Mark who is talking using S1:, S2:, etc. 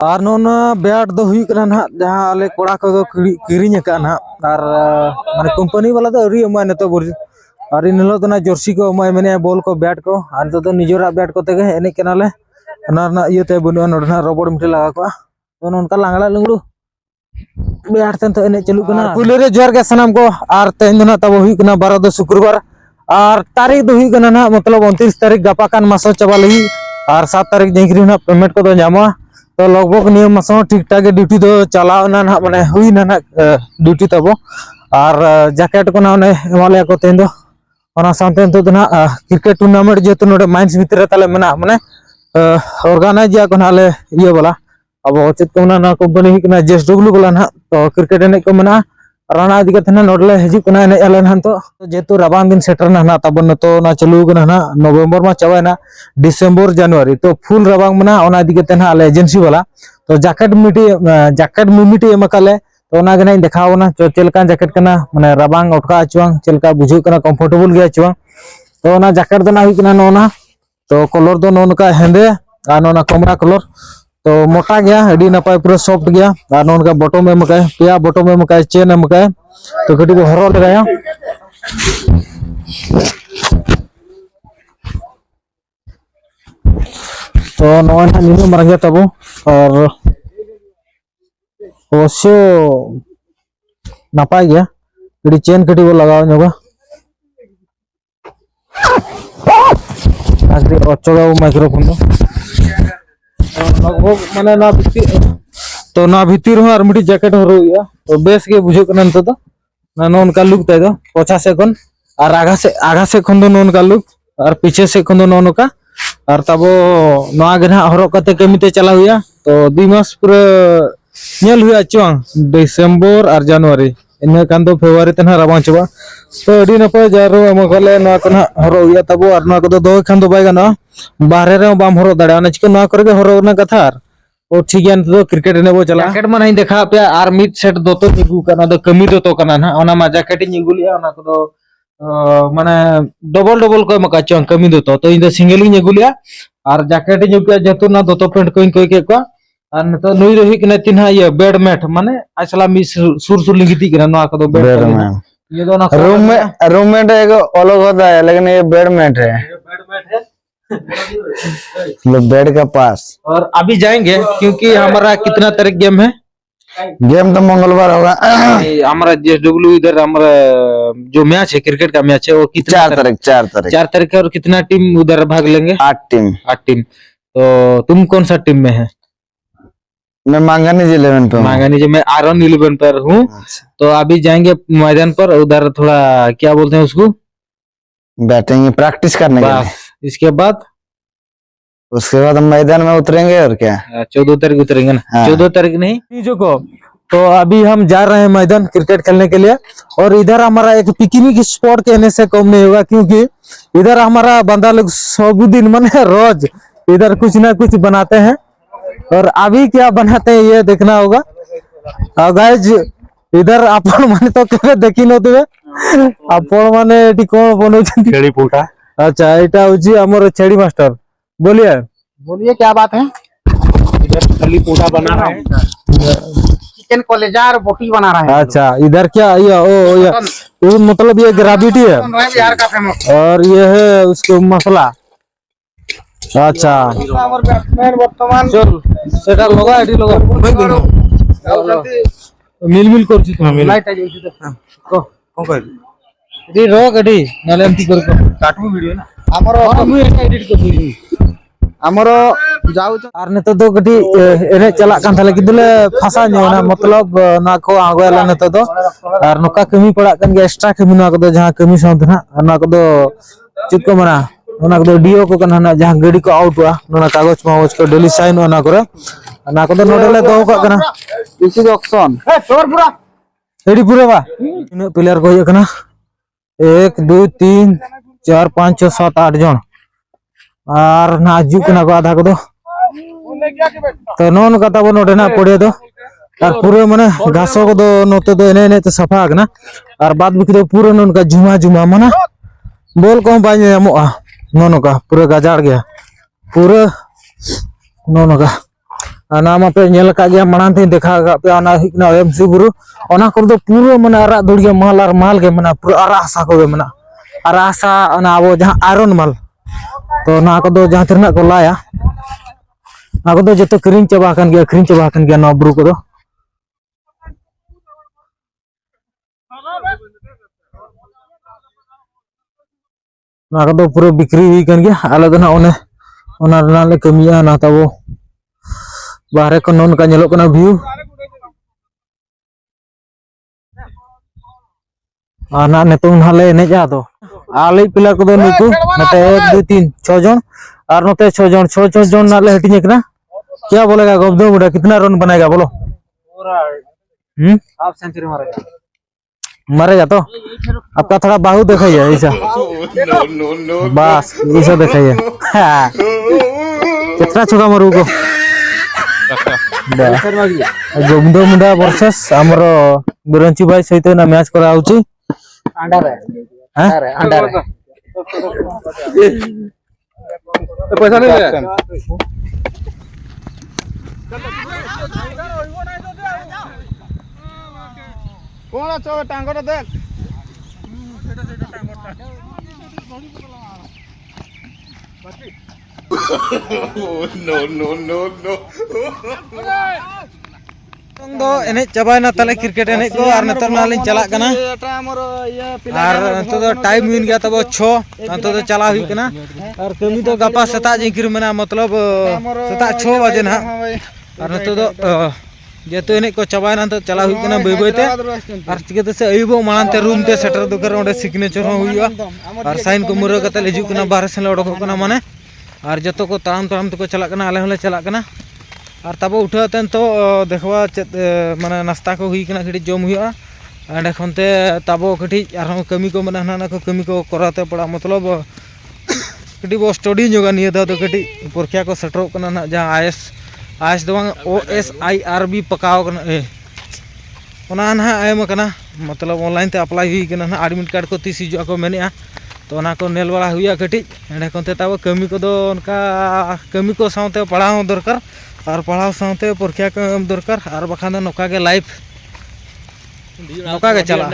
S1: और नोना बैट दो हुई कना ना जहां आले कोड़ा को किरिंग का ना और माने कंपनी वाला तो अरी अमाय नतो बुर और इन लो तो ना जर्सी को अमाय मैंने बॉल को बैट को और तो निजोरा बैट को तेगे एने कनाले ना ना इते बनु नोडना रबड़ मिटे लगा को तो उनका लांगड़ा लंगड़ू बैट तन तो एने चलू कना पुले रे जोर के सनम को और तेन दना तब हुई कना 12 दो शुक्रवार और तारीख दो हुई कना ना मतलब 29 तारीख गपा कान मासो चबा लगी और 7 तारीख जेंकरी ना पेमेंट को तो जामा तो लगभग नियम मासो ठीक ठाक ड्यूटी दो चलाव ना ना माने हुई ना ना ड्यूटी तब और जैकेट को ना ने एमाले को तेन दो ओना सानते तो ना क्रिकेट टूर्नामेंट जेतु नोडे माइंस भीतर ताले मना माने ऑर्गेनाइज या को नाले ये वाला अब चेत को ना कंपनी ही कना जेएसडब्ल्यू वाला ना तो क्रिकेट एने को मना राणा दिके थना नोडले हिजु कना एने एलन हन तो जेतु राबांग दिन सेटर ना तबन तो ना चलू कना ना नवंबर मा चबायना डिसेंबर जनवरी तो फुल राबांग मना ओना दिके तना आले एजेंसी वाला तो जैकेट मिमिटी एमकाले तो ओना गना देखावना चेलका जैकेट कना माने राबांग ओटका आचुआं चेलका बुझु कना कंफर्टेबल गया आचुआं तो ओना जैकेट दना हुई कना नोना तो कलर दो नोनका हेंदे आ नोना कमरा कलर तो मोटा गया अड़ी नपाय पूरा सॉफ्ट गया और नोनका बॉटम में मकाय पिया बॉटम में मकाय चेन मकाय तो कटी को हरो लगाया तो नोन निनो मरंगे तबो और ओसो नपाय गया कटी चेन कटी को लगाओ नोगा आगे ओचोगा माइक्रोफोन दो लगभग माने ना भीतर तो ना भीतर हो और मिटी जैकेट हो रही तो बेस के बुझो कना नतो तो ना नोन का लुक ताई दो पछा से कोन और आगा से खन दो नोन का लुक और पीछे से खन दो नोन का और तबो नवा गना हरो कते कमिते चला हुआ तो 2 मास पूरा नेल हुआ चों दिसंबर और जनवरी इन कान दो फेब्रुआरी तना राबां चबा तो अडी नपा जारो मगले ना कना हरो हुआ तबो और ना को दो खान दो बाय गना बाहरे रे बाम हरो दाड़ा ना चिकन ना करे हरो ना कथा ओ ठीक है तो क्रिकेट ने वो चला जैकेट माने देखा पे आर मिड सेट दो तो निगु कना दो कमी दो तो कना ना ओना मा जैकेट निगुलिया ओना को दो माने डबल को मका चों कमी दो तो इन सिंगल निगुलिया और जैकेट निगु जतु ना दो तो पेंट को के को और न तो नुई रही कने तिना ये बेड मैट माने असला मी सुर लिंगिती कना ना को दो बेड ये दो ना
S2: रूम में एक अलग होता है लेकिन ये बेड मैट है बेड का पास
S1: और अभी जाएंगे क्योंकि हमारा कितना तारीख गेम है
S2: गेम तो मंगलवार होगा
S1: हमारा जेएसडब्ल्यू इधर हमारा जो मैच है क्रिकेट का मैच है वो कितना 4 तारीख और कितना टीम उधर भाग लेंगे
S2: 8 टीम
S1: तो तुम कौन सा टीम में है
S2: मैं मांगानी 11 पे
S1: मांगानी मैं आयरन 11 पर हूँ तो अभी जाएंगे मैदान पर उधर थोड़ा क्या बोलते हैं उसको
S2: बैटिंग प्रैक्टिस करने के लिए
S1: इसके बाद
S2: उसके बाद हम मैदान में उतरेंगे और क्या
S1: 14 तारीख उतरेंगे ना 14 तारीख नहीं चीजों को तो अभी हम जा रहे हैं मैदान क्रिकेट खेलने के लिए और इधर हमारा एक पिकनिक स्पॉट कहने से कम नहीं होगा क्योंकि इधर हमारा बंदा लोग सब दिन माने रोज इधर कुछ ना कुछ बनाते हैं और अभी क्या बनाते हैं ये देखना होगा गाइस इधर आपण माने तो केबे देखि नथबे आपण माने एटी कोन बनो छेड़ी पोटा अच्छा एटा होजी हमर छेड़ी मास्टर बोलिए क्या बात है
S3: इधर छेड़ी पोटा बना रहा है चिकन कलेजा और बोटी बना रहा है
S1: अच्छा इधर क्या ये मतलब ये ग्रेविटी है
S3: बिहार का फेमस
S1: और ये है उसके मसाला अच्छा
S3: वर्तमान
S1: चल सेटा लगा एटी लगा मिल करछि तुम मिल
S3: लाइट आ जाई तो
S1: को कर रे रो गडी नाले एमती कर काटू वीडियो ना हमरो मु एडिट करछि हमरो जाउ आर ने तो दो गडी एने चला कान थाले किदले फासा न्योना मतलब ना को आगोला ने तो आर नोका कमी पड़ा कन गे एक्स्ट्रा कमी ना को जहां कमी साउंड ना ना को चित को मना ओना को डीओ को कन ना जहां गाड़ी को आउट हुआ ना कागज मागज को डेली साइन ओना करे ना को नोडले दो का कना
S3: इसी ऑप्शन ए तोर पूरा
S1: रेडी पूरा बा इन प्लेयर को ये कना 1 2 3 4 5 6 7 8 जन और नाजू कना को आधा को दो तो नोन कता बो नोडे ना पड़े दो और पूरे माने घासो को दो नोते दो एने तो सफा कना और बाद बिक दो पूरे नोन का जुमा माना बॉल को बाय एमोआ नोनो का पूरे गजाड़ गया पूरे नोनो का ना मापे नेल का गया मांग थे देखा पे ओना हुई कना एमसी बुरु ओना कर दो पूरा मने अरा दुड़िया माल और माल के मना पूरा अरा आसा को मना अरा आसा ओना अब जहां आयरन माल तो ना को दो जहां तिरना को लाया ना को दो जतो क्रीम चबा कन गया क्रीम चबा कन गया ना बुरु को दो ना को दो पूरा बिक्री हुई कन गया आले दो ना ओने ओना रना ले कमिया ना तबो बाहर को नोन का नेलो कना व्यू आना नेतुन हाले एनेजा दो आले पिलर को दो नुकु नते 1 2 3 6 जन और नते 6 जन नाले हटिने कना क्या बोलेगा गोबदो बुढ़ा कितना रन बनाएगा बोलो
S3: पूरा हाफ सेंचुरी मारेगा
S1: मरेगा तो आपका थोड़ा बाहु दिखाइए ऐसा बस ऐसा दिखाइए कितना छक्का मारू को गोबदो मुंडा वर्सेस हमरो बिरंची भाई सहित ना मैच करा होची
S3: अंडर है अंडर है पैसा नहीं है कौन अच्छा टांगोटा देख
S4: no.
S1: दो एने चबायना तले क्रिकेट एने को और नतर नालिन चला कना और तो टाइम हुई गया तब 6 तो चला हुई कना और कमी तो गपा सता जिंकिर मना मतलब सता 6 बजे ना और तो जेतो एने को चबायना तो चला हुई कना बय बयते और चिकते से अयुबो मानते रूम ते सेटर दोकर ओंडे सिग्नेचर हो हुईवा और साइन को मुरो कते हिजू कना बाहर से ओडको कना माने और जतो को ताराम तो चला कना आले होले चला कना और तब उठाते तो देखवा माने नाश्ता को हुई कना घड़ी जम हुआ एंड खनते तब कटी कमी को माने हाना को कमी को कराते पड़ा मतलब कटी बो स्टडी जोगा निये तो कटी परीक्षा को सेटरो कना ना जहां आईएस दो OSIRB पकाव कना ओना ना एम कना मतलब ऑनलाइन ते अप्लाई हुई कना ना एडमिट कार्ड को तीस हिजुआ को मेनेआ तो ओना को नेल वाला हुआ कटी एंड खनते तब कमी को दो उनका कमी को साथे पढ़ाओ दरकार और पढ़ाओ साथे परीक्षा को दरकार और बखान नौका के लाइफ नौका के चला